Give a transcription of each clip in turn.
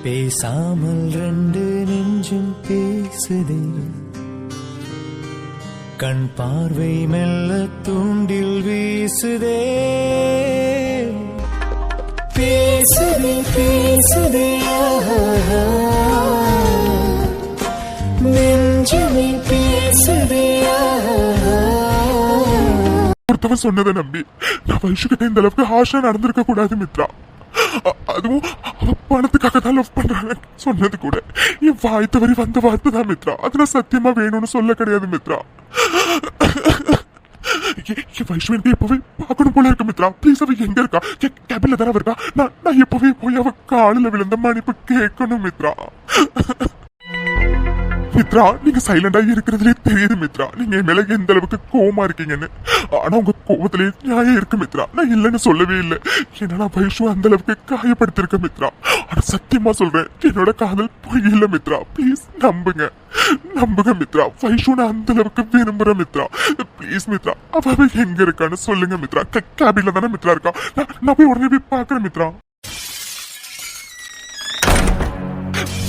பேசாமல் ரெண்டு நெஞ்சும் பேசுதே, கண் பார்வை மெல்ல தூண்டில் வீசுதே. பேசுதே பேசுதே நெஞ்சுமே பேசுதே. ஒருத்தவன் சொன்னதை நம்பி நான் வைஷுக்கிட்ட இந்த அளவுக்கு ஹார்ஷா நடந்திருக்க கூடாது மித்ரா. அதுவும் அவ பணத்துக்காக தான் லவ் பண்றாங்க சொன்னது கூட என் வாய் தவறி வந்த வார்த்தை தான் மித்ரா. அது நான் சத்தியமா வேணும்னு சொல்ல கிடையாது மித்ரா. வைஷ்வனுக்கு எப்பவே பார்க்கணும் போல இருக்கு மித்ரா. ப்ளீஸ் அவ எங்க இருக்கா? கேபின்ல தானே இருக்கா? நான் எப்பவே போய் அவ காலில் விழுந்த மன்னிப்பு கேட்கணும் மித்ரா. மித்ரா, நீங்க சைலண்டா இருக்கிறதுலே தெரியுது மித்ரா நீங்க என் மேல எந்த அளவுக்கு கோவமா இருக்கீங்கன்னு. ஆனா உங்க கோவத்திலே நியாயம் இருக்கு மித்ரா. நான் இல்லைன்னு சொல்லவே இல்லை. ஏன்னா நான் வைஷு அந்த அளவுக்கு காயப்படுத்திருக்கேன் மித்ரா. ஆனா சத்தியமா சொல்றேன், என்னோட காதல் போய் இல்லை மித்ரா. ப்ளீஸ் நம்புங்க நம்புங்க மித்ரா. வைஷு நான் அந்த அளவுக்கு விரும்புறேன் மித்ரா. ப்ளீஸ் மித்ரா, அவ எங்க இருக்கான்னு சொல்லுங்க மித்ரா. கேபின்ல தானே மித்ரா இருக்கா? நான் போய் உடனே போய் பாக்குறேன் மித்ரா.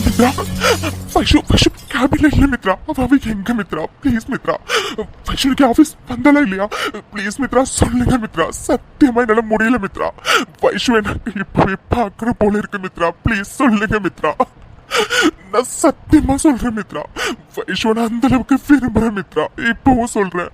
மித்ரா, வைஷு கேபின்ல இல்ல மித்ரா. அவ எங்க மித்ரா? ப்ளீஸ் மித்ரா. வைஷுக்கு ஆபீஸ் வந்தாலா இல்லையா? ப்ளீஸ் மித்ரா சொல்லுங்க மித்ரா. சத்தியமா என்னால முடியல மித்ரா. வைஷு எனக்கு இப்பவே பாக்குற போல இருக்கு மித்ரா. ப்ளீஸ் சொல்லுங்க மித்ரா. நான் சத்தியமா சொல்றேன் மித்ரா, வைஷுவனை அந்த அளவுக்கு விரும்புறேன் மித்ரா. இப்பவும் சொல்றேன்,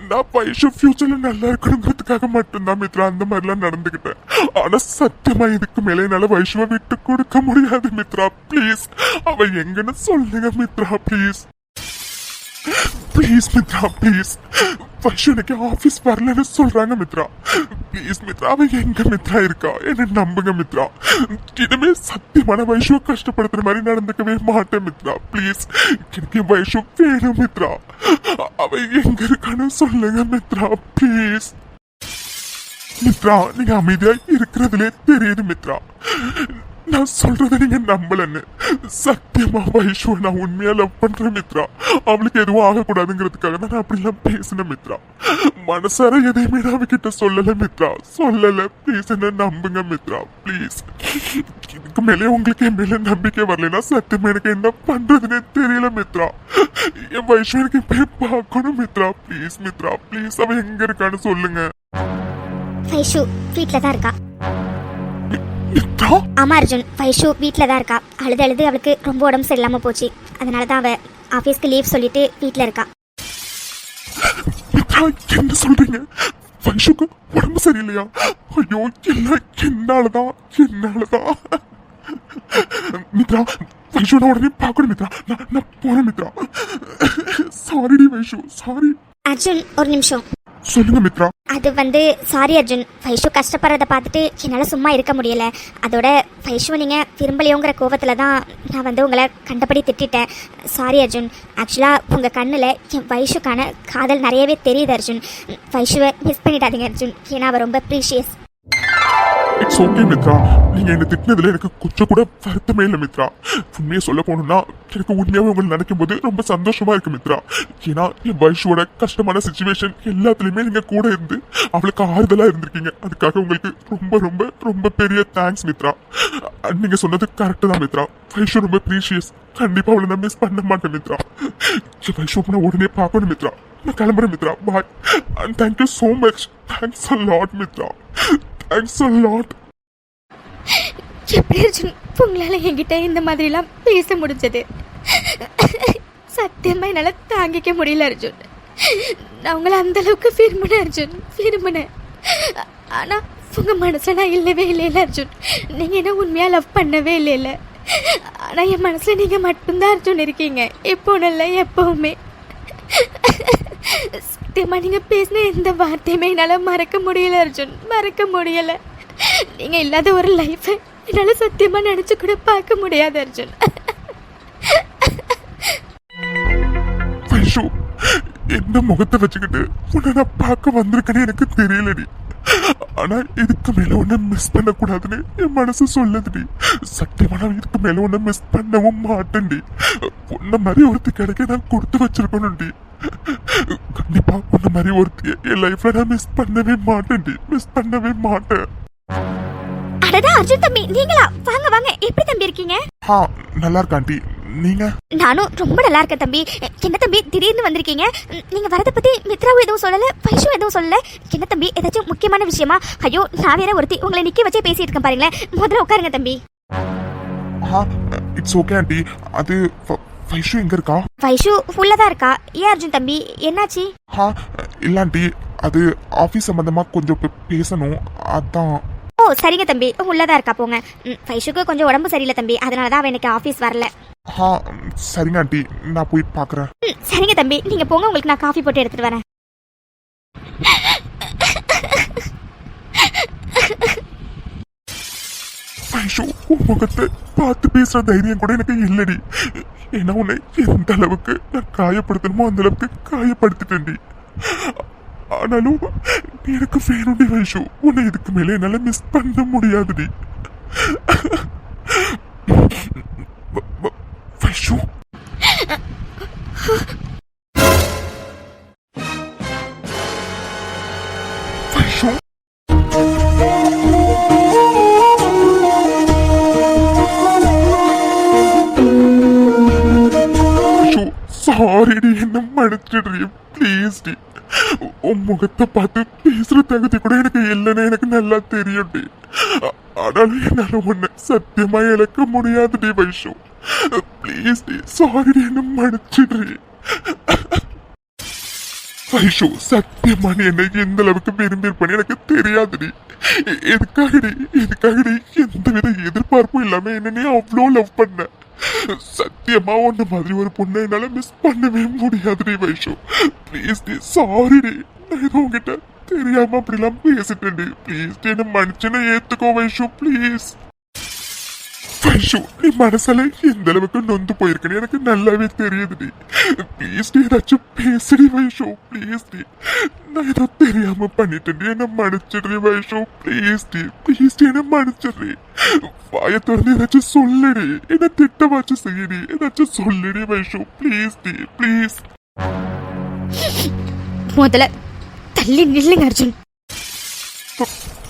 நான் வைஷு ஃபியூச்சர்ல நல்லா இருக்கணுங்கிறதுக்காக மட்டும்தான் மித்ரா அந்த மாதிரிலாம் நடந்துகிட்டேன். ஆனா சத்தியமா இதுக்கு மேல என்னால வைஷுவை விட்டு கொடுக்க முடியாது மித்ரா. ப்ளீஸ் அவ எங்கன்னு சொல்லுங்க Mitra. Please please Mitra please. Vaishu எனக்கு ஆபீஸ் வரலன்னு சொல்றாங்க மித்ரா. ப்ளீஸ் மித்ரா, அவ எங்க மித்ரா இருக்கா? என்ன நம்புங்க மித்ரா. இனிமே சத்தியமான வைஷுவை கஷ்டப்படுத்துற மாதிரி நடந்துக்கவே மாட்டேன் மித்ரா. ப்ளீஸ் எனக்கு வைஷு வேணும் மித்ரா. அவ எங்க இருக்கான்னு சொல்லுங்க மித்ரா. ப்ளீஸ் மித்ரா, நீங்க அமைதியா இருக்கிறதுலே தெரியுது மித்ரா. நான் சொல்றத நீங்க நம்பலன்னு. சத்தியமா வைஷுவை நான் உண்மையா லவ் பண்றேன் மித்ரா. அவளுக்கு எதுவும் ஆகக்கூடாதுங்கிறதுக்காக தான் நான் அப்படிலாம் பேசினேன் மித்ரா. மனசார எதையுமே நான் அவகிட்ட சொல்லல மித்ரா. சொல்லல. ப்ளீஸ் என்ன நம்புங்க மித்ரா. ப்ளீஸ். இதுக்கு மேலே உங்களுக்கு என் மேல நம்பிக்கை வரலைன்னா சத்தியமா எனக்கு என்ன பண்றதுன்னே தெரியல மித்ரா. என் வைஷு எனக்கு போய் பார்க்கணும் மித்ரா. Please Mitra please. அவ எங்க இருக்கான்னு சொல்லுங்க. வைஷு வீட்ல தான் இருக்கா. ஆமா அர்ஜுன், வைஷு வீட்ல தான் இருக்கா. அழுது அவளுக்கு ரொம்ப உடம்பு சரியில்லாம போச்சு. அதனால தான் அவ ஆபீஸ்க்கு லீவ் சொல்லிட்டு வீட்ல இருக்கா. என்ன சொல்றீங்க? வைஷுக்கு உடம்பு சரியில்லையா? ஐயோ, என்னாலதான் மித்ரா. வைஷு நான் உடனே பார்க்கணும் மித்ரா. நான் போறேன் மித்ரா. சாரிடி வைஷு, சாரி. அர்ஜுன் ஒரு நிமிஷம். சொல்லுங்க மித்ரா. அது சாரி அர்ஜுன், வைஷு கஷ்டப்படுறத பார்த்துட்டு என்னால சும்மா இருக்க முடியல. அதோட வைஷுவை நீங்க விரும்பலையோங்கிற கோபத்துல தான் நான் உங்களை கண்டபடி திட்டேன். சாரி அர்ஜுன். ஆக்சுவலா உங்க கண்ணுல என் வைஷுக்கான காதல் நிறையவே தெரியுது அர்ஜுன். வைஷுவை மிஸ் பண்ணிடாதீங்க அர்ஜுன். ஏன்னா அவ ரொம்ப ப்ரீஷியஸ். It's okay Mitra. நீங்க என்ன திட்டினதுல எனக்கு கொஞ்சம் கூட வருத்தமே இல்லை மித்ரா. உண்மையை சொல்ல போனோம்னா எனக்கு உண்மையாவே உங்களை நினைக்கும் போது ரொம்ப சந்தோஷமா இருக்கு மித்ரா. ஏன்னா என் வைஷுவோட கஷ்டமான சிச்சுவேஷன் எல்லாத்துலயுமே நீங்க கூட இருந்து அவளுக்கு ஆறுதலா இருந்திருக்கீங்க. அதுக்காக உங்களுக்கு ரொம்ப ரொம்ப ரொம்ப பெரிய தேங்க்ஸ் மித்ரா. நீங்க சொன்னது கரெக்ட் தான் மித்ரா. வைஷு ரொம்ப ப்ரீஷியஸ். கண்டிப்பா அவளை நான் மிஸ் பண்ண மாட்டேன் மித்ரா. வைஷு நான் உடனே பார்க்கணும் மித்ரா. நான் கிளம்புறேன் Mithra. Bye and thank you so much. Thanks a lot Mithra. Thanks a lot. எப்படி அர்ஜுன் உங்களால என்கிட்ட இந்த மாதிரிலாம் பேச முடிஞ்சது? சத்தியமா என்னால தாங்கிக்க முடியல அர்ஜுன். நான் உங்களை அந்த அளவுக்கு விரும்பினேன் அர்ஜுன், விரும்பினேன். ஆனா உங்க மனசுல நான் இல்லவே இல்லைல்ல அர்ஜுன். நீங்க என்ன உண்மையா லவ் பண்ணவே இல்லைல்ல. ஆனா என் மனசுல நீங்க மட்டும்தான் அர்ஜுன் இருக்கீங்க. எப்போ இல்லை எப்பவுமே. சத்தியமா நீங்க பேசின எந்த வார்த்தையுமே என்னால மறக்க முடியல அர்ஜுன், மறக்க முடியல. நீங்க இல்லாத ஒரு லைஃபை என்னால சத்தியமா நினைச்சு கூட பார்க்க முடியாது அர்ஜுன். வைஷு, என்ன முகத்தை வச்சுக்கிட்டு உன்னை நான் பார்க்க வந்திருக்கேன்னு எனக்கு தெரியலடி. ஆனா இதுக்கு மேல உன்னை மிஸ் பண்ண கூடாதுன்னு என் மனசு சொல்லுதுடி. சத்தியமா நான் இதுக்கு மேல உன்னை மிஸ் பண்ணவும் மாட்டேன்டி. உன்ன மாதிரி ஒருத்தி கிடைக்க நான் கொடுத்து வச்சிருக்கணும்டி. கண்டிப்பா உன்ன மாதிரி ஒருத்தி என் லைஃப்ல நான் மிஸ் பண்ணவே மாட்டேன்டி. மிஸ் பண்ணவே மாட்டேன். அடடா அர்ஜுன் தம்பி, நீங்களா? வாங்க வாங்க. எப்படி தம்பி இருக்கீங்க? நல்லா இருக்க ஆண்டி. நீங்க? நானும் ரொம்ப நல்லா இருக்கேன் தம்பி. என்ன தம்பி திடீர்னு வந்திருக்கீங்க? நீங்க வரத பத்தி மித்ராவும் எதுவும் சொல்லல, வைஷுவும் எதுவும் சொல்லல. என்ன தம்பி ஏதாச்சும் முக்கியமான விஷயமா? ஐயோ நான் வேற ஒருத்தி உங்களை நிக்க வச்சே பேசிட்டு இருக்கேன் பாருங்களேன். முதல்ல உட்காருங்க தம்பி. It's okay aunty. அது வைஷு எங்க இருக்கா? வைஷு உள்ளதான் இருக்கா. ஏன் அர்ஜுன் தம்பி என்னாச்சு? இல்ல ஆண்டி, அது ஆபீஸ் சம்பந்தமா கொஞ்சம் பேசணும், அதான். ஓ சரிங்க தம்பி, உள்ளதான் இருக்கா போங்க. வைஷுக்கு கொஞ்சம் உடம்பு சரியில்லை தம்பி, அதனாலதான் அவன் எனக்கு ஆபீஸ் வரல. சரிங்க ஆண்டி, நான் போய் பாக்குறேன். சரிங்க தம்பி நீங்க போங்க, உங்களுக்கு நான் காஃபி போட்டு எடுத்துட்டு வரேன். வைஷு, உன் முகத்தை பார்த்து பேசுற தைரியம் கூட எனக்கு இல்லடி. ஏன்னா உன்னை எந்த அளவுக்கு நான் காயப்படுத்தணுமோ அந்த அளவுக்கு காயப்படுத்திட்டேன்டி. ஆனாலும் நீ எனக்கு வேணும்டி வைஷு. உன்னை இதுக்கு மேலே என்னால மிஸ் பண்ண முடியாதுடி வைஷு. வைஷு, சாரிடி, என்ன மன்னிச்சிடுறீ ப்ளீஸ் டி. உன் முகத்தை பார்த்து பேசுற தகுதி கூட எனக்கு இல்லைன்னு எனக்கு நல்லா தெரியும்டி. ஆனாலும் என்னால உன்னை சத்தியமா இழக்க முடியாதுடி வைஷு. ப்ளீஸ் டி, சாரிடி, என்ன மன்னிச்சிடுறீ வைஷு. சத்தியமா நீ என்னை எந்த அளவுக்கு விரும்பியிருப்பேன்னு எனக்கு தெரியாதுடி. எதுக்காகடி எந்தவித எதிர்பார்ப்பும் இல்லாம என்ன நீ அவ்வளோ லவ் பண்ண. சத்தியமா ஒண்ணு மாதிரி ஒரு பொண்ணை என்னால மிஸ் பண்ணவே முடியாதுடி வைஷு. ப்ளீஸ் டி, சாரிடி. நான் ஏதோ உங்ககிட்ட தெரியாம அப்படிலாம் பேசிட்டேன்டி. ப்ளீஸ் டி, என்ன மனுஷனை ஏத்துக்கோ வைஷு ப்ளீஸ். வைஷு, நீ மனசால எந்த அளவுக்கு நொந்து போயிருக்கேன்னு எனக்கு நல்லாவே தெரியுதுடி. ப்ளீஸ் டி, ஏதாச்சும் பேசுடி வைஷு ப்ளீஸ் டி. நான் ஏதோ தெரியாம பண்ணிட்டேன், என்ன மன்னிச்சிடுறி வைஷு ப்ளீஸ் டி. என்ன மன்னிச்சிடுறி. வாய திறந்து ஏதாச்சும் சொல்லுடி. என்ன திட்டமாச்சும் செய்யடி. ஏதாச்சும் சொல்லுடி வைஷு ப்ளீஸ் டி ப்ளீஸ். முதல்ல தள்ளி நில்லுங்க அர்ஜுன்.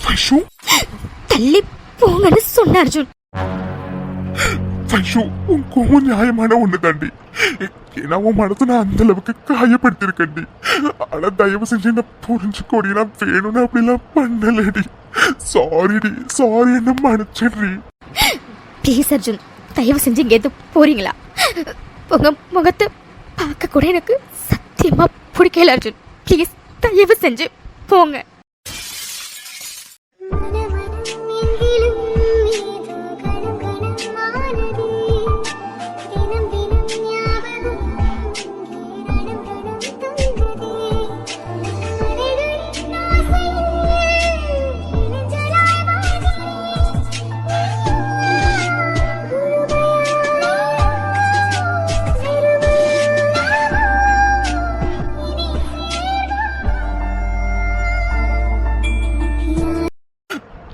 வைஷு, தள்ளி போங்கன்னு சொன்ன அர்ஜுன். வைஷு, உன் கோவம் நியாயமான ஒண்ணு தாண்டி. ஏன்னா உன் மனசை நான் அந்த அளவுக்கு காயப்படுத்திருக்கேன்டி. ஆனா தயவு செஞ்சு என்ன புரிஞ்சுக்கோடி. நான் வேணும்னு அப்படிலாம் பண்ணலடி. சாரிடி, சாரி, என்ன மன்னிச்சிடுறி. ப்ளீஸ் அர்ஜுன், தயவு செஞ்சு இங்க எது போறீங்களா? உங்க முகத்தை பார்க்க கூட எனக்கு சத்தியமா பிடிக்கல அர்ஜுன். ப்ளீஸ் தயவு செஞ்சு போங்க.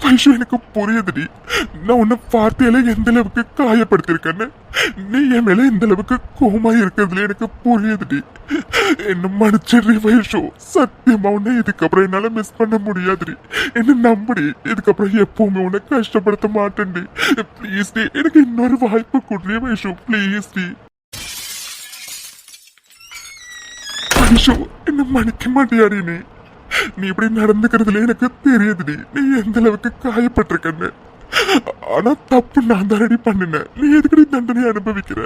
வைஷு, எனக்கு புரியுதுடி. நான் உன்னை வார்த்தையில எந்த அளவுக்கு காயப்படுத்திருக்கேன்னு. நீ என் மேல எந்த அளவுக்கு கோமா இருக்கிறதுல எனக்கு புரியுதுடி. என்ன மன்னிச்சிடுறி வைஷு. சத்தியமா உன்னை இதுக்கப்புறம் என்னால மிஸ் பண்ண முடியாதுடி. என்ன நம்புடி. இதுக்கப்புறம் எப்பவுமே உன்னை கஷ்டப்படுத்த மாட்டேன்டி. ப்ளீஸ் டி, எனக்கு இன்னொரு வாய்ப்பு கொடுறி வைஷு ப்ளீஸ் டி. வைஷு, என்ன மன்னிக்க மாட்டியாடி நீ. நீ இப்படி நடந்துக்கிறதுல எனக்கு தெரியுதுடி. நீ எந்த அளவுக்கு காயப்பட்டிருக்கன்னு. ஆனா தப்பு நான் தானடி பண்ணினேன். நீ எதுக்கடி தண்டனை அனுபவிக்கிற?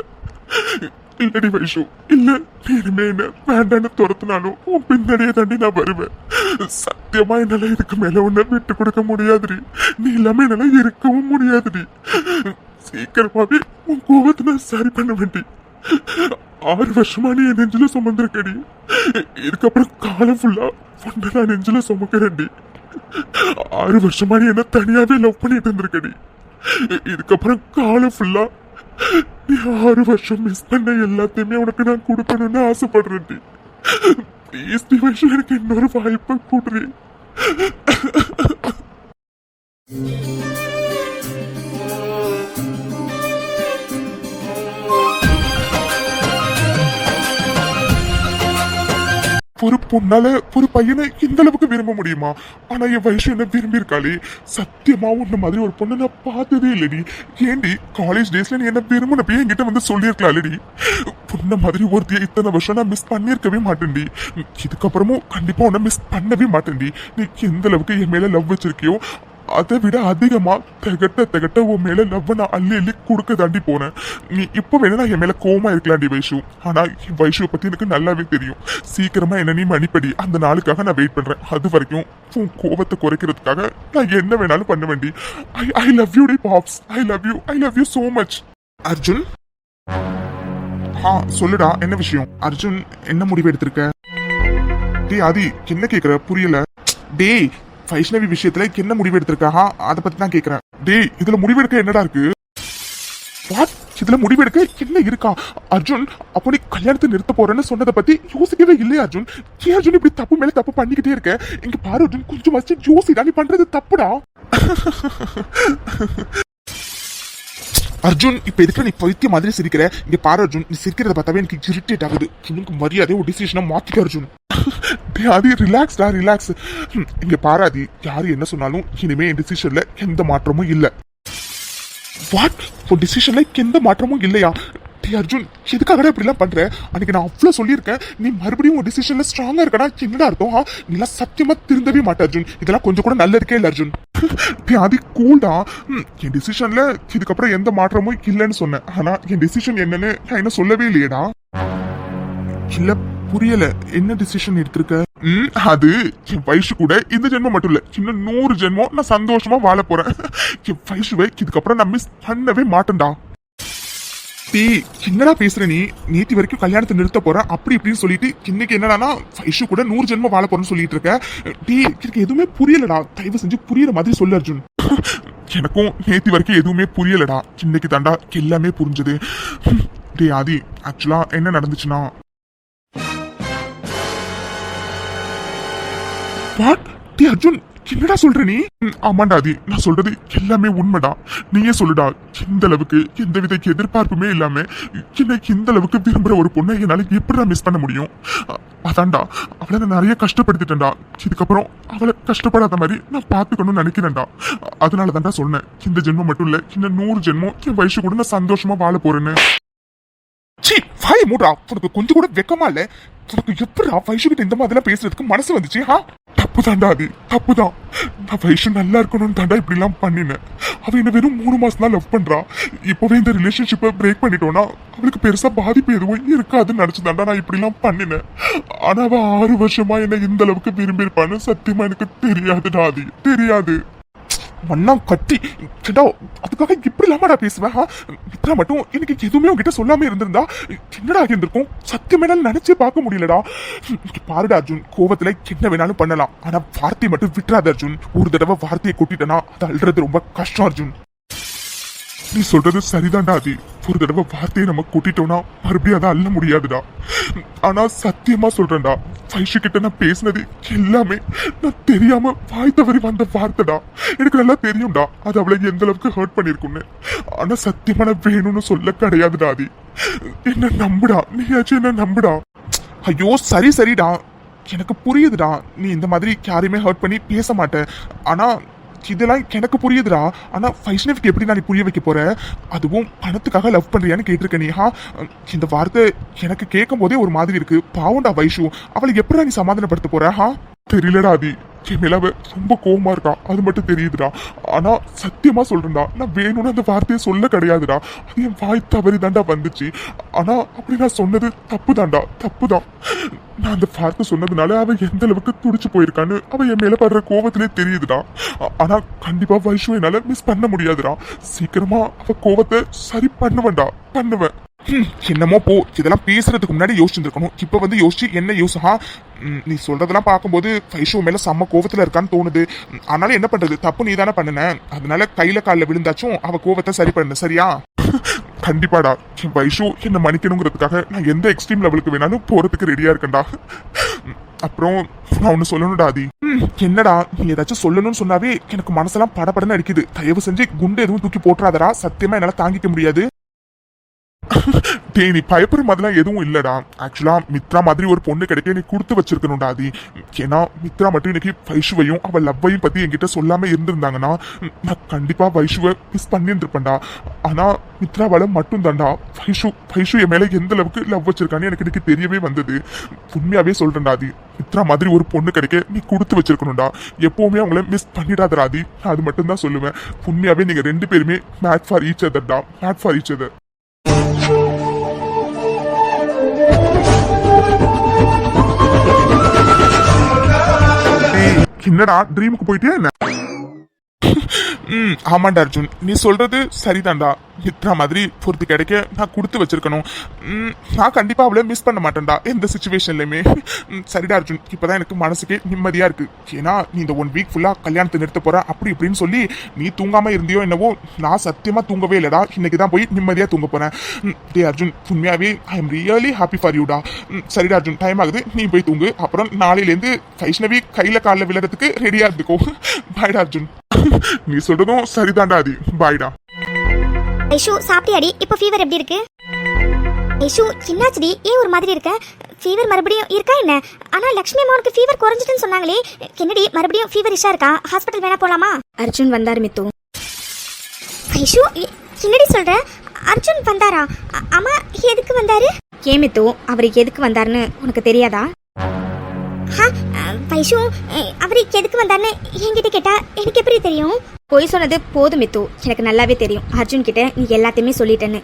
இல்லடி வைஷு, இல்ல. நீ இனிமே என்ன வேண்டான்னு துரத்துனாலும் உன் பின்னாடியே தாண்டி நான் வருவேன். சத்தியமா என்னால இதுக்கு மேல உன்னை விட்டு கொடுக்க முடியாதுடி. நீ இல்லாம என்னால இருக்கவும் முடியாதுடி. சீக்கிரமாவே உன் கோபத்தை நான் சரி பண்ண வேண்டி. 6 வருஷமா நீ என் நெஞ்சில சுமந்திருக்கடி. இதுக்கப்புறம் காலம் ஃபுல்லா உன்னை நான் நெஞ்சில சுமக்கிறேன்டி. 6 வருஷமா நீ என்ன தனியாவே லவ் பண்ணிட்டு இருந்திருக்கடி. இதுக்கப்புறம் காலம் ஃபுல்லா நீ 6 வருஷம் மிஸ் பண்ண எல்லாத்தையுமே உனக்கு நான் கொடுக்கணும்னு ஆசைப்படுறேன்டி. ப்ளீஸ் டி வைஷு, எனக்கு இன்னொரு வாய்ப்பை கொடுறி. ஒரு பொண்ணால ஒரு பையனை இந்த அளவுக்கு விரும்ப முடியுமா? ஆனா என் வயசு என்ன விரும்பி இருக்காளே. சத்தியமா உன்ன மாதிரி ஒரு பொண்ணை நான் பார்த்ததே இல்லடி. ஏண்டி காலேஜ் டேஸ்ல நீ என்ன விரும்பினப்ப என்கிட்ட வந்து சொல்லியிருக்கலாம்லடி. உன்ன மாதிரி ஒருத்திய இத்தனை வருஷம் நான் மிஸ் பண்ணியிருக்கவே மாட்டேன்டி. இதுக்கப்புறமும் கண்டிப்பா உன்னை மிஸ் பண்ணவே மாட்டேன்டி. நீ எந்த அளவுக்கு என் மேல லவ் வச்சிருக்கியோ அதை விட அதிகமா திகட்ட உன் மேல லவ் நான் அள்ளி கொடுக்க தாண்டி போனேன். நீ இப்ப வேணா என் மேல கோவமா இருக்கலாம்டி வைஷு. ஆனா வைஷுவை பத்தி எனக்கு நல்லாவே தெரியும். சீக்கிரமா என்ன நீ மன்னிப்படி. அந்த நாளுக்காக நான் வெயிட் பண்றேன். அது வரைக்கும் உன் கோவத்தை குறைக்கிறதுக்காக நான் என்ன வேணாலும் பண்ண வேண்டி. ஐ லவ் யூ டி பாப்ஸ். I love you so much. Arjun, சொல்லுடா, என்ன விஷயம்? அர்ஜுன், என்ன முடிவு எடுத்திருக்க? டேய் ஆதி, என்ன கேக்குற? புரியல. டேய், வைஷ்ணவி விஷயத்துல என்ன முடிவு எடுத்திருக்கா? அதை பத்தி தான் கேக்குறேன். டேய், இதுல முடிவெடுக்க என்னடா இருக்கு? வாட்? இதுல முடிவெடுக்க என்ன இருக்கா? அர்ஜுன், அப்போ நீ கல்யாணத்தை நிறுத்த போறேன்னு சொன்னதை பத்தி யோசிக்கவே இல்லையா அர்ஜுன்? ஏன் அர்ஜுன் இப்படி தப்பு மேல தப்பு பண்ணிக்கிட்டே இருக்க? இங்க பாரு அர்ஜுன், கொஞ்சம் வச்சு யோசிடா. நீ பண்றது தப்புடா. அர்ஜுன், இப்ப எதுக்கு நீ பைத்திய மாதிரி சிரிக்கிற? இங்க பாரு அர்ஜுன், நீ சிரிக்கிறத பார்த்தாவே எனக்கு இரிட்டேட் ஆகுது. உனக்கு மரியாதை ஒரு டிசிஷனை மாத்திக்க அர்ஜுன். ஆதி, ரிலாக்ஸ்டா, ரிலாக்ஸ். இங்க பாராதி, யாரு என்ன சொன்னாலும் இனிமே என் டிசிஷன்ல எந்த மாற்றமும் இல்ல. வாட்? உன் டிசிஷன்ல எந்த மாற்றமும் இல்லையா? அர்ஜுன், எதுக்காக இப்படி எல்லாம் பண்ற? அன்னைக்கு நான் அவ்வளவு சொல்லியிருக்கேன். நீ மறுபடியும் ஒரு டிசிஷன்ல ஸ்ட்ராங்கா இருக்கனா? என்னடா அர்த்தம்? நீ எல்லாம் சத்தியமா திருந்தவே மாட்ட அர்ஜுன். இதெல்லாம் கொஞ்சம் கூட நல்ல இருக்கே இல்ல அர்ஜுன். அது கூல்டா. என் டிசிஷன்ல இதுக்கப்புறம் எந்த மாற்றமும் இல்லைன்னு சொன்னேன். ஆனா என் டிசிஷன் என்னன்னு நான் என்ன சொல்லவே இல்லையேடா. இல்ல, புரியல. என்ன டிசிஷன் எடுத்திருக்க? அது என் வயசு கூட இந்த ஜென்மம் மட்டும் இல்ல, இன்னும் 100 ஜென்மம் நான் சந்தோஷமா வாழ போறேன். என் வயசுவை இதுக்கப்புறம் நான் மிஸ் பண்ணவே மாட்டேன்டா. டீ, என்னடா பேசுற நீ? நேத்தி வரைக்கும் கல்யாணத்தை நிறுத்த போற அப்படி இப்படின்னு சொல்லிட்டு இன்னைக்கு என்னன்னா வைஷு கூட 100 ஜென்மம் வாழ போறேன்னு சொல்லிட்டு இருக்க. டீ, எனக்கு எதுவுமே புரியலடா. தயவு செஞ்சு புரியுற மாதிரி சொல்லு அர்ஜுன். எனக்கும் நேத்தி வரைக்கும் எதுவுமே புரியலடா. இன்னைக்கு தாண்டா எல்லாமே புரிஞ்சது. டே ஆதி, ஆக்சுவலா என்ன நடந்துச்சுன்னா, வாட்? டே அர்ஜுன், என்னடா சொல்ற நீ? ஆமாண்டா ஆதி, நான் சொல்றது எல்லாமே உண்மைடா. நீயே சொல்லுடா, இந்த அளவுக்கு எந்தவித எதிர்பார்ப்புமே இல்லாம என்ன இந்த அளவுக்கு விரும்புற ஒரு பொண்ணை என்னால எப்படிடா மிஸ் பண்ண முடியும்? அதான்டா, அவளை நான் நிறைய கஷ்டப்படுத்திட்டேன்டா. இதுக்கப்புறம் அவளை கஷ்டப்படாத மாதிரி நான் பாத்துக்கணும்னு நினைக்கிறேன்டா. அதனால தான்டா சொன்னேன், இந்த ஜென்மம் மட்டும் இல்ல, இன்னும் 100 ஜென்மம் என் வயசு கூட நான் சந்தோஷமா வாழ போறேன்னு. சீ, வாய் மூடா. உனக்கு கொஞ்சம் கூட வெக்கமா இல்ல? உனக்கு எப்படா வைஷு கிட்ட இந்த மாதிரிலாம் பேசுறதுக்கு மனசு வந்துச்சு? தப்பு தாண்டா அது, தப்புதான். நான் வைஷு நல்லா இருக்கணும்னு தாண்டா இப்படி எல்லாம் பண்ணினேன். அவ என்ன வெறும் 3 மாசம் தான் லவ் பண்றா. இப்பவே இந்த ரிலேஷன்ஷிப்பை பிரேக் பண்ணிட்டோம்னா அவளுக்கு பெருசா பாதிப்பு எதுவும் இருக்காதுன்னு நினைச்சுதாண்டா நான் இப்படி எல்லாம் பண்ணினேன். ஆனா அவ 6 வருஷமா என்ன இந்த அளவுக்கு விரும்பி இருப்பான்னு சத்தியமா எனக்கு தெரியாதுடா. அது தெரியாது. மண்ணா கட்டி கேட்டா அதுக்காக இப்படி இல்லாமடா பேசுவேன். மித்ரா மட்டும் எனக்கு எதுவுமே உங்ககிட்ட சொல்லாம இருந்திருந்தா என்னடா இருந்திருக்கும்? சத்தியமே நினைச்சே பார்க்க முடியலடா. பாருடா அர்ஜுன், கோவத்துல என்ன வேணாலும் பண்ணலாம், ஆனா வார்த்தையை மட்டும் விட்டுறாத அர்ஜுன். ஒரு தடவை வார்த்தையை கொட்டிட்டனா அது அல்றது ரொம்ப கஷ்டம் அர்ஜுன். நீ சொல்றது சரிதான்டா ஆதி. ஒரு தடவை வார்த்தையை நம்ம கூட்டிட்டோம்னா மறுபடியும் அதை அள்ள முடியாதுடா. ஆனா சத்தியமா சொல்றேன்டா, வைஷு கிட்ட நான் பேசினது எல்லாமே நான் தெரியாம வாய் தவறி வந்த வார்த்தைடா. எனக்கு நல்லா தெரியும்டா அது அவளை எந்த அளவுக்கு ஹர்ட் பண்ணிருக்கும்னு. ஆனா சத்தியமா நான் வேணும்னு சொல்ல கிடையாதுடா ஆதி. என்ன நம்புடா, நீயாச்சும் என்ன நம்புடா. ஐயோ சரி சரிடா, எனக்கு புரியுதுடா. நீ இந்த மாதிரி யாரையுமே ஹர்ட் பண்ணி பேச மாட்டேன். ஆனா இதெல்லாம் எனக்கு புரியுதுடா. ஆனா வைஷ்ணவிக்கு எப்படி நான் புரிய வைக்க போறேன்? அதுவும் பணத்துக்காக லவ் பண்றியான்னு கேட்டிருக்க நீ. இந்த வார்த்தை எனக்கு கேட்கும் போதே ஒரு மாதிரி இருக்கு. பாவண்டா வைஷு, அவளை எப்படி நீ சமாதானப்படுத்த போற? தெரியலடா ஆதி, என் மேல ரொம்ப கோவமா இருக்கா, அது மட்டும் தெரியுதுடா. ஆனா சத்தியமா சொல்றேன்டா, நான் வேணும்னு அந்த வார்த்தையை சொல்ல கிடையாதுடா. அது என் வாய் தவறி தாண்டா வந்துச்சு. ஆனா அப்படி நான் சொன்னது தப்பு தாண்டா, தப்புதான். நான் அந்த வார்த்தை சொன்னதுனால அவ எந்த அளவுக்கு துடிச்சு போயிருக்கான்னு அவ என் மேல படுற கோவத்திலே தெரியுதுடா. ஆனா கண்டிப்பா வைஷு என்னால மிஸ் பண்ண முடியாதுடா. சீக்கிரமா அவ கோவத்தை சரி பண்ணுவேன்டா, பண்ணுவேன். என்னமோ போ, இதெல்லாம் பேசுறதுக்கு முன்னாடி யோசிச்சிருக்கணும். இப்ப வந்து யோசிச்சு என்ன யூஸ்? நீ சொல்றதெல்லாம் பார்க்கும்போது வைஷு மேல செம்ம கோவத்துல இருக்கான்னு தோணுது. ஆனாலும் என்ன பண்றது, தப்பு நீ தானே பண்ணுன. அதனால கையில காலில் விழுந்தாச்சும் அவ கோவத்தை சரி பண்ணு, சரியா? கண்டிப்பாடா, வைஷு என்ன மன்னிக்கணுங்கிறதுக்காக நான் எந்த எக்ஸ்ட்ரீம் லெவலுக்கு வேணாலும் போறதுக்கு ரெடியா இருக்கேன்டா. அப்புறம் நான் ஒண்ணு சொல்லணும்டா ஆதி. என்னடா, நீ ஏதாச்சும் சொல்லணும்னு சொன்னாவே எனக்கு மனசெல்லாம் படபடன்னு அடிக்குது. தயவு செஞ்சு குண்டு எதுவும் தூக்கி போட்டுறாதடா, சத்தியமா என்னால தாங்கிக்க முடியாது. டேய் நீ பயப்படுற மாதிரிலாம் எதுவும் இல்லடா. ஆக்சுவலா மித்ரா மாதிரி ஒரு பொண்ணு கிடைக்க நீ கொடுத்து வச்சிருக்கணும்டா ஆதி. ஏன்னா மித்ரா மட்டும் இன்னைக்கு வைஷுவையும் அவள் லவ்வையும் பத்தி என்கிட்ட சொல்லாம இருந்திருந்தாங்கன்னா நான் கண்டிப்பா வைஷுவை மிஸ் பண்ணிருப்பேன்டா. ஆனா மித்ராவால மட்டும் தான்டா வைஷு என் மேல எந்த அளவுக்கு லவ் வச்சிருக்கான்னு எனக்கு இன்னைக்கு தெரியவே வந்தது. உண்மையாவே சொல்றேன்டா ஆதி, மித்ரா மாதிரி ஒரு பொண்ணு கிடைக்க நீ கொடுத்து வச்சிருக்கணும்டா. எப்பவுமே அவங்கள மிஸ் பண்ணிடாத ஆதி, அது மட்டும் தான் சொல்லுவேன். உண்மையாவே நீங்க ரெண்டு பேருமே மேட் ஃபார் ஈச் அதர்டா, மேட் ஃபார் ஈச் அதர். என்னடா ட்ரீமுக்கு போயிட்டியா என்ன? ஆமாண்டா அர்ஜுன், நீ சொல்றது சரிதான்டா. மித்ரா மாதிரி பொறுத்து கிடைக்க நான் கொடுத்து வச்சிருக்கணும். நான் கண்டிப்பா அவளை மிஸ் பண்ண மாட்டேன்டா எந்த சுச்சுவேஷன்லயுமே. சரிடா அர்ஜுன், இப்பதான் எனக்கு மனசுக்கே நிம்மதியா இருக்கு. ஏன்னா நீ இந்த 1 வீக் ஃபுல்லா கல்யாணத்தை நிறுத்த போற அப்படி இப்படின்னு சொல்லி நீ தூங்காம இருந்தியோ என்னவோ, நான் சத்தியமா தூங்கவே இல்லடா. இன்னைக்கு தான் போய் நிம்மதியா தூங்க போறேன். டே அர்ஜுன், உண்மையாவே I am really happy for யூடா. சரிடா அர்ஜுன், டைம் ஆகுது, நீ போய் தூங்கு. அப்புறம் நாளையிலேருந்து வைஷ்ணவி கையில காலில் விழுறதுக்கு ரெடியா இருந்துக்கோ. பாய்டா அர்ஜுன். நீ சொல்றதும் சரிதான்டா ஆதி, பாய்டா. ஐஷு சாப்பிட்டியாடி? இப்போ ஃபீவர் எப்படி இருக்கு? ஐஷு என்னாச்சுடி, ஏன் ஒரு மாதிரி இருக்க? ஃபீவர் மறுபடியும் இருக்கா என்ன? ஆனா லக்ஷ்மி அம்மாவுக்கு ஃபீவர் குறைஞ்சிட்டுன்னு சொன்னாங்களே, என்னடி மறுபடியும் ஃபீவர் இஷ்ஷா இருக்கா? ஹாஸ்பிட்டல் வேணா போலாமா? அர்ஜுன் வந்தார் மித்து. ஐஷு என்னடி சொல்ற? அர்ஜுன் வந்தாரா? அம்மா எதுக்கு வந்தாரு? ஏன் மித்து, அவர் எதுக்கு வந்தாருன்னு உனக்கு தெரியாதா? வைஷு அவரு எதுக்கு வந்தாருன்னு என்கிட்ட கேட்டா எனக்கு எப்படி தெரியும்? பொய் சொன்னது போதும் மித்து, எனக்கு நல்லாவே தெரியும். அர்ஜுன் கிட்ட நீ எல்லாத்தையுமே சொல்லிட்டேன்னு.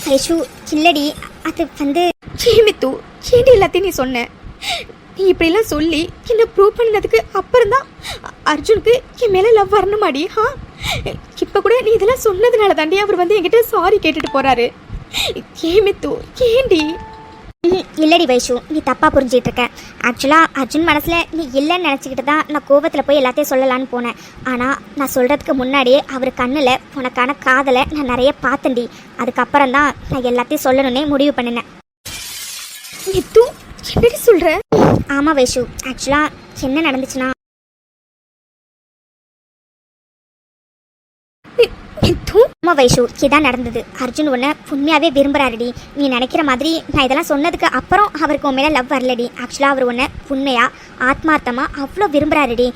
வைஷு இல்லடி, அது வந்து ஏன் மித்து, ஏன் எல்லாத்தையும் நீ சொன்ன? நீ இப்படிலாம் சொல்லி என்ன ப்ரூவ் பண்ணதுக்கு அப்புறம் தான் அர்ஜுனுக்கு என் மேல லவ் வரணுமாடி? இப்ப கூட நீ இதெல்லாம் சொன்னதுனால தாண்டி அவர் வந்து என்கிட்ட சாரி கேட்டுட்டு போறாரு. ஏன் மித்து, ஏண்டி? இல்லடி வைஷு, நீ தப்பா புரிஞ்சிட்டு இருக்க. ஆக்சுவலா அர்ஜுன் மனசுல நீ இல்லைன்னு நினைச்சுக்கிட்டு தான் நான் கோபத்துல போய் எல்லாத்தையும் சொல்லலான்னு போனேன். ஆனா நான் சொல்றதுக்கு முன்னாடியே அவர் கண்ணுல உனக்கான காதலை நான் நிறைய பார்த்தேன்டி. அதுக்கப்புறம் தான் நான் எல்லாத்தையும் சொல்லணும்னே முடிவு பண்ணினேன். மித்து, என்னடி சொல்ற? ஆமா வைஷு, ஆக்சுவலா என்ன நடந்துச்சுன்னா, ஆமா வைஷு, இதான் நடந்தது. அர்ஜுன் உன்னை உண்மையாவே விரும்புறாருடி. நீ நினைக்கிற மாதிரி நான் இதெல்லாம் சொன்னதுக்கு அப்புறம் அவருக்கு உன் மேல லவ் வரலடி. ஆக்சுவலா அவர் உன்னை உண்மையா ஆத்மார்த்தமா அவ்வளோ விரும்புறாருடி.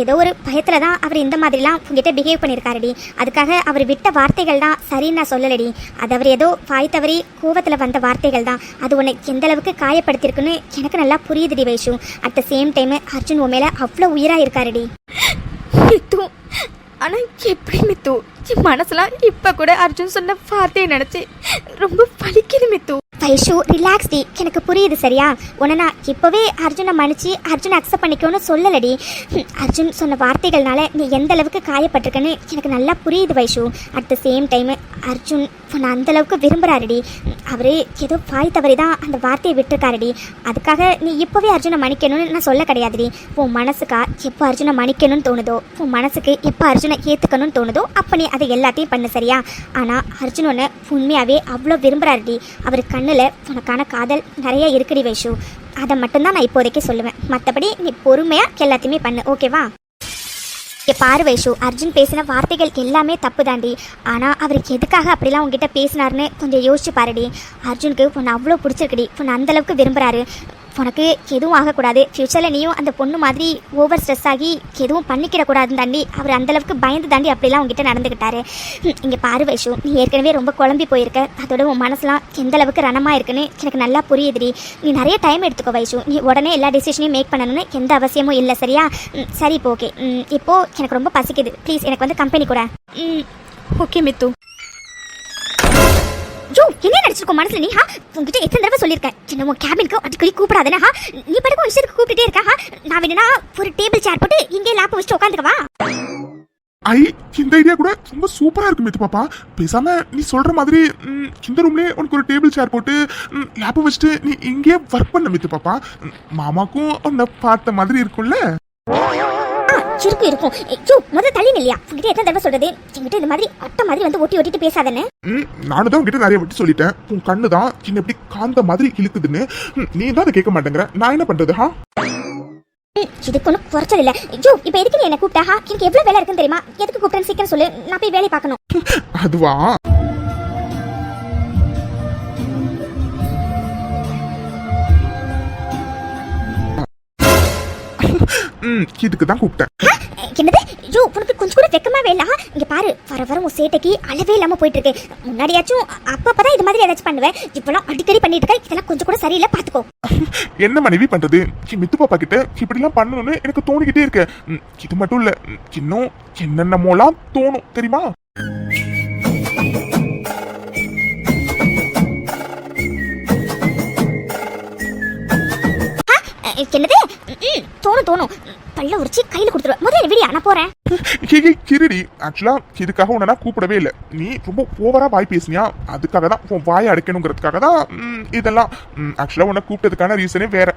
ஏதோ ஒரு பயத்துல தான் அவர் இந்த மாதிரிலாம் உங்ககிட்ட பிஹேவ் பண்ணியிருக்காருடி. அதுக்காக அவர் விட்ட வார்த்தைகள் தான் சரின்னு நான் சொல்லலடி. அது அவர் ஏதோ வாய் தவறி கோவத்துல வந்த வார்த்தைகள் தான். அது உன்னை எந்த அளவுக்கு காயப்படுத்திருக்குன்னு எனக்கு நல்லா புரியுதுடி Vaishu. At the same time Arjun உன் மேல அவ்வளோ உயிரா இருக்காருடி. மித்து, ஆனா எப்படி மித்து, என் மனசுலாம் இப்ப கூட அர்ஜுன் சொன்ன வார்த்தையை நினைச்சு ரொம்ப வலிக்குது மித்து. வைஷு ரிலாக்ஸ் டி, எனக்கு புரியுது சரியா. உன்னை நான் இப்போவே அர்ஜுனை மன்னிச்சு அர்ஜுன் அக்செப்ட் பண்ணிக்கோன்னு சொல்லலடி. அர்ஜுன் சொன்ன வார்த்தைகள்னால நீ எந்த அளவுக்கு காயப்பட்டிருக்கன்னு எனக்கு நல்லா புரியுது Vaishu. At the same time Arjun உன்னை அந்தளவுக்கு விரும்புகிறாருடி. அவர் ஏதோ வாய் தவறி தான் அந்த வார்த்தையை விட்டுருக்காருடி. அதுக்காக நீ இப்போவே அர்ஜுனை மன்னிக்கணும்னு நான் சொல்ல கிடையாதுடி. உன் மனசுக்கா எப்போ அர்ஜுனை மன்னிக்கணும்னு தோணுதோ, உன் மனசுக்கு எப்போ அர்ஜுனை ஏற்றுக்கணும்னு தோணுதோ அப்போ நீ அதை எல்லாத்தையும் பண்ணு சரியா. ஆனால் அர்ஜுன் உன்னை உண்மையாகவே அவ்வளோ விரும்புகிறாருடி. அவர் கண்ணில் உனக்கான காதல் நிறைய இருக்குடி வைஷு. அதை மட்டும்தான் நான் இப்போதைக்கு சொல்லுவேன். மற்றபடி நீ பொறுமையாக எல்லாத்தையுமே பண்ணு, ஓகேவா? பாரு வைஷு, அர்ஜுன் பேசின வார்த்தைகள் எல்லாமே தப்பு தாண்டி. ஆனால் அவருக்கு எதுக்காக அப்படிலாம் உங்ககிட்ட பேசினார்னு கொஞ்சம் யோசிச்சு பாருடி. அர்ஜுனுக்கு உன்னை அவ்வளோ பிடிச்சிருக்குடி, உன்னை அந்தளவுக்கு விரும்புகிறாரு. உனக்கு எதுவும் ஆகக்கூடாது, ஃப்யூச்சரில் நீயும் அந்த பொண்ணு மாதிரி ஓவர் ஸ்ட்ரெஸ் ஆகி எதுவும் பண்ணிக்கிடக்கூடாதுன்னு தாண்டி அவர் அந்தளவுக்கு பயந்து தாண்டி அப்படிலாம் உங்ககிட்ட நடந்துக்கிட்டாரு. இங்கே பாரு வைஷு, நீ ஏற்கனவே ரொம்ப குழம்பி போயிருக்க. அதோட உன் மனசுலாம் எந்த அளவுக்கு ரணமாக இருக்குன்னு எனக்கு நல்லா புரியுதுடி. நீ நிறைய டைம் எடுத்துக்கோ வைஷு. நீ உடனே எல்லா டிசிஷனையும் மேக் பண்ணணும்னு எந்த அவசியமும் இல்லை சரியா. சரி இப்போ ஓகே. இப்போது எனக்கு ரொம்ப பசிக்குது, ப்ளீஸ் எனக்கு வந்து கம்பெனி கூட. ஓகே மித்து. ஜோ, என்ன நினைச்சிருக்கோம் மனசுல நீ? உங்ககிட்ட எத்தனை தடவை சொல்லியிருக்கேன், சின்ன உன் கேபினுக்கு அடிக்கடி கூப்பிடாதுன்னா. நீ படுக்கும் இஷ்டத்துக்கு கூப்பிட்டுட்டே இருக்கா. நான் வேணும்னா ஒரு டேபிள் சேர் போட்டு இங்கே லேப் வச்சுட்டு உட்காந்துக்கவா? ஐ, இந்த ஐடியா கூட ரொம்ப சூப்பரா இருக்கு மித்து பாப்பா. பேசாம நீ சொல்ற மாதிரி இந்த ரூம்லயே உனக்கு ஒரு டேபிள் சேர் போட்டு லேப் வச்சுட்டு நீ இங்கே ஒர்க் பண்ண மித்து பாப்பா. மாமாக்கும் உன்னை பார்த்த மாதிரி இருக்கும்ல. இருக்கும் இருக்கும். ஜோ, முதல்ல தள்ளி இல்லையா? உங்ககிட்ட எத்தனை தடவை சொல்றது, என்கிட்ட இந்த மாதிரி அட்டை மாதிரி வந்து ஒட்டி ஒட்டிட்டு பேசாதன்னு. நானும் தான் உங்ககிட்ட நிறைய வாட்டி சொல்லிட்டேன். உன் கண்ணு தான் சின்ன எப்படி காந்த மாதிரி இழுக்குதுன்னு. நீ தான் அதை கேட்க மாட்டேங்கிற. நான் என்ன பண்றது? இதுக்கு ஒன்றும் குறைச்சல் இல்லை. ஜோ, இப்போ எதுக்கு நீ என்ன கூப்பிட்டா? எனக்கு எவ்வளோ வேலை இருக்குன்னு தெரியுமா? எதுக்கு கூப்பிட்டேன்னு சீக்கிரம் சொல்லு, நான் போய் வேலையை பார்க்கணும். அதுவா இதுக்கு தான் கூப்பிட்டேன். என்னது? ஐயோ, உனக்கு கொஞ்சம் கூட வெக்கமாவே இல்ல? இங்க பாரு, வர வர உன் சேட்டைக்கு அளவே இல்லாம போயிட்டு இருக்கு. முன்னாடியாச்சும் அப்பப்பதான் இது மாதிரி ஏதாச்சும் பண்ணுவேன், இப்பெல்லாம் அடிக்கடி பண்ணிட்டு இருக்க. இதெல்லாம் கொஞ்சம் கூட சரியில்லை, பாத்துக்கோ. என்ன மனைவி பண்றது? மித்து பாப்பா கிட்ட இப்படி எல்லாம் பண்ணணும்னு எனக்கு தோணிக்கிட்டே இருக்கு. இது மட்டும் இல்ல, இன்னும் என்னென்னமோலாம் தோணும் தெரியுமா? என்னது? தோணும். பல்ல உரிச்சு கையில கொடுத்துருவேன். முதல்ல விடியா, நான் போறேன். கிரடி, ஆக்சுவலா இதுக்காக உன்னை நான் கூப்பிடவே இல்லை. நீ ரொம்ப ஓவரா வாய் பேசுனியா, அதுக்காக தான் உன் வாயை அடைக்கணுங்கிறதுக்காக தான் இதெல்லாம். ஆக்சுவலா உன்னை கூப்பிட்டதுக்கான ரீசனே வேற.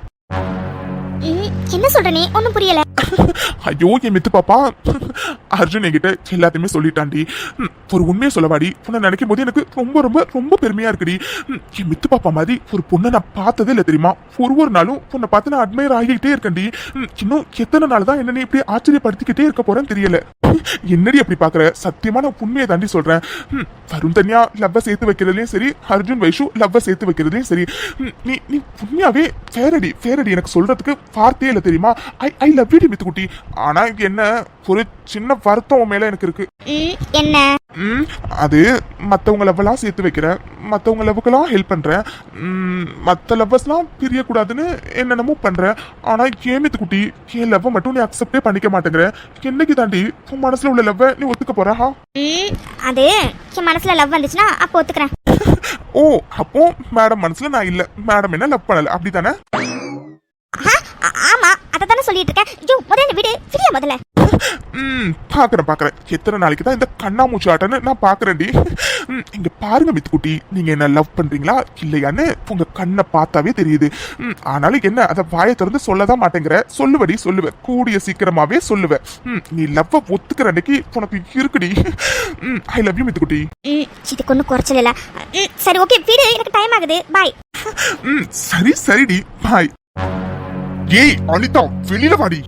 என்ன சொல்ற நீ? ஒன்னும் புரியல. ஐயோ, என் மித்து பாப்பா, அர்ஜுன் என்கிட்ட எல்லாத்தையுமே சொல்லிட்டாண்டி. ஒரு உண்மையை சொல்லவாடி, உன்னை நினைக்கும் போது எனக்கு ரொம்ப ரொம்ப ரொம்ப பெருமையா இருக்குடி. என் மித்து பாப்பா மாதிரி ஒரு பொண்ணை நான் பார்த்ததே இல்லை தெரியுமா? ஒரு நாளும் பொண்ணை பார்த்து நான் அட்மையர் ஆகிக்கிட்டே இருக்கேன்டி. இன்னும் எத்தனை நாள் தான் என்ன இப்படி ஆச்சரியப்படுத்திக்கிட்டே இருக்க போறேன்னு தெரியல. என்னடி அப்படி பாக்குற? சத்தியமா நான் உண்மையை தாண்டி சொல்றேன். வருண் தனியா லவ்வ சேர்த்து வைக்கிறதுலயும் சரி, அர்ஜுன் வைஷு லவ்வ சேர்த்து வைக்கிறதுலயும் சரி, நீ நீ உண்மையாவே ஃபேரடி. எனக்கு சொல்றதுக்கு வார்த்தையே இல்லை தெரியுமா? ஐ லவ் யூ மித்து குட்டி. ஆனா என்ன ஒரு சின்ன வருத்தம் மேல எனக்கு இருக்கு. என்ன? அது மத்தவங்க லவ்வெல்லாம் சேர்த்து வைக்கிறேன், மத்தவங்க லவ்வுக்கெல்லாம் ஹெல்ப் பண்றேன், மத்த லவ்வர்ஸ்லாம் பிரியக்கூடாதுன்னு என்னென்னமோ பண்றேன். ஆனா ஏன் மித்து குட்டி, என் லவ்வ மட்டும் நீ அக்செப்டே பண்ணிக்க மாட்டேங்கிற. என்னைக்கு தாண்டி உன் மனசுல உள்ள லவ்வ நீ ஒத்துக்க போற? அது என் மனசுல லவ் வந்துச்சுன்னா அப்போ ஒத்துக்கிறேன். ஓ, அப்போ மேடம் மனசுல நான் இல்ல, மேடம் என்ன லவ் பண்ணல, அப்படித்தானே? ஆமா, அதத்தானே சொல்லிட்டு இருக்கேன். ஐயோ, முதல்ல விடு, விடியா முதல்ல. பாக்குறேன். எத்தனை நாளைக்கு தான் இந்த கண்ணாமூச்சி ஆட்டன்னு நான் பாக்குறேன்டி. இங்க பாருங்க மித்துக்குட்டி, நீங்க என்ன லவ் பண்றீங்களா இல்லையான்னு உங்க கண்ணை பார்த்தாவே தெரியுது. ஆனாலும் என்ன, அதை வாயை திறந்து சொல்லதான் மாட்டேங்கிற. சொல்லுவேன், கூடிய சீக்கிரமாவே சொல்லுவேன். நீ லவ் ஒத்துக்கிற அன்னைக்கு உனக்கு இருக்குடி. ஐ லவ் யூ மித்துக்குட்டி. இதுக்கு ஒன்றும் குறைச்சல் இல்ல. சரி, ஓகே, விடு, எனக்கு டைம் ஆகுது. பாய். சரிடி, பாய். ஏய் அனிதா, வெளியில வாடி.